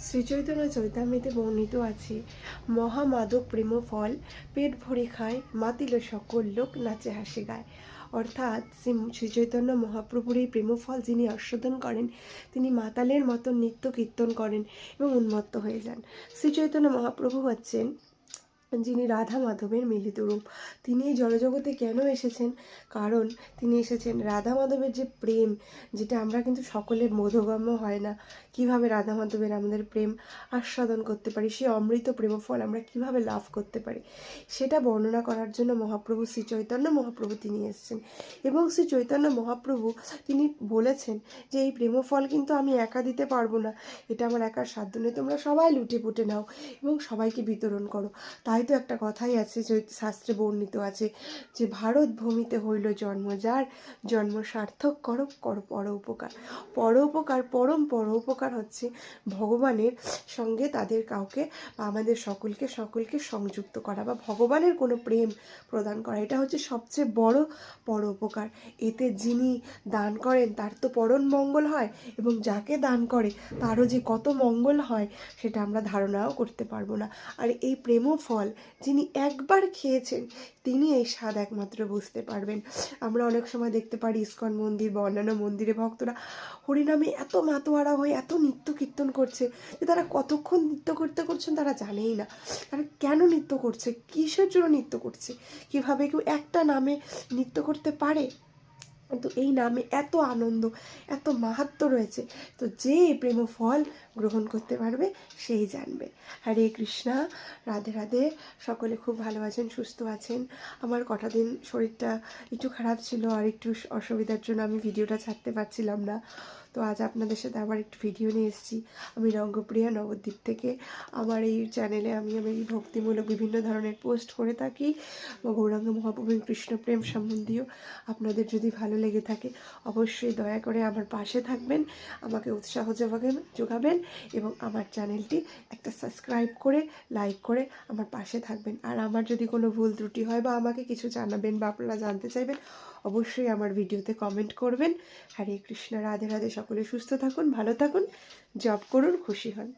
শ্রীচৈতন্য চৈতামৃতে বর্ণিত আছে, মহামাদক প্রেম ফল পেট ভরে খায়, মাতিল সকল লোক নাচে হাসি গায়। অর্থাৎ শ্রীচৈতন্য মহাপ্রভুর এই প্রেমফল যিনি আস্বাদন করেন, তিনি মাতালের মতন নিত্য কীর্তন করেন এবং উন্মত্ত হয়ে যান। শ্রীচৈতন্য মহাপ্রভু হচ্ছেন যিনি রাধা মাধবের মিলিত রূপ। তিনি এই জড়জগতে কেন এসেছেন? কারণ তিনি এসেছেন রাধা মাধবের যে প্রেম, যেটা আমরা কিন্তু সকলের বোধগম্য হয় না, কিভাবে রাধা মাধবের আমাদের প্রেম আস্বাদন করতে পারি, সেই অমৃত প্রেমফল আমরা কিভাবে লাভ করতে পারি, সেটা বর্ণনা করার জন্য মহাপ্রভু শ্রী চৈতন্য মহাপ্রভু তিনি এসেছেন। এবং শ্রী চৈতন্য মহাপ্রভু তিনি বলেছেন যে এই প্রেমফল কিন্তু আমি একা দিতে পারবো না, এটা আমার একার সাধ্য নেই, তোমরা সবাই লুটে পুটে নাও এবং সবাইকে বিতরণ করো। তাই তো একটা কথাই আছে, যে শাস্ত্রে বর্ণিত আছে যে ভারত ভূমিতে হইল জন্ম, যার জন্ম সার্থক করো করো পর উপকার। পর উপকার, পর উপকার হচ্ছে ভগবানের সঙ্গে তাদের কাউকে বা আমাদের সকলকে সংযুক্ত করা বা ভগবানের কোনো প্রেম প্রদান করা, এটা হচ্ছে সবচেয়ে বড় পর উপকার। এতে যিনি দান করেন তার তো পরম মঙ্গল হয়, এবং যাকে দান করে তারও যে কত মঙ্গল হয় সেটা আমরা ধারণাও করতে পারবো না। আর এই প্রেম ফল যিনি একবার খেয়েছেন তিনি এই স্বাদ একমাত্র বুঝতে পারবেন। আমরা অনেক সময় দেখতে পারি ইস্কন মন্দির বা অন্যান্য মন্দিরে ভক্তরা হরিনামে এত মাতোয়ারা হয়ে এত নৃত্য কীর্তন করছে যে তারা কতক্ষণ নৃত্য করছেন তারা জানেই না। তারা কেন নৃত্য করছে, কিসের জন্য নৃত্য করছে, কিভাবে কেউ একটা নামে নৃত্য করতে পারে? কিন্তু এই নামে এত আনন্দ, এত মাহাত্ম্য রয়েছে, তো যে প্রেম ফল গ্রহণ করতে পারবে সেই জানবে। হরে কৃষ্ণা, রাধে রাধে। সকলে খুব ভালো আছেন, সুস্থ আছেন। আমার কটা দিন শরীরটা একটু খারাপ ছিল, আর একটু অসুবিধার জন্য আমি ভিডিওটা ছাড়তে পারছিলাম না। তো আজ আপনাদের সাথে আবার একটু ভিডিও নিয়ে এসেছি। আমি রঙ্গপ্রিয়া নবদ্বীপ থেকে। আমার এই চ্যানেলে আমি ভক্তিমূলক বিভিন্ন ধরনের পোস্ট করে থাকি, গৌরাঙ্গ মহাপ্রভুর কৃষ্ণপ্রেম সম্বন্ধীয়। আপনাদের যদি ভালো লেগে থাকে অবশ্যই দয়া করে আমার পাশে থাকবেন, আমাকে উৎসাহ যোগাবেন এবং আমার চ্যানেলটি একটা সাবস্ক্রাইব করে লাইক করে আমার পাশে থাকবেন। আর আমার যদি কোনো ভুল ত্রুটি হয় বা আমাকে কিছু জানাবেন বা আপনারা জানতে চাইবেন, অবশ্যই আমার ভিডিওতে কমেন্ট করবেন। হরে কৃষ্ণ, রাধে রাধে। সকলে সুস্থ থাকুন, ভালো থাকুন, জপ করুন, খুশি হন।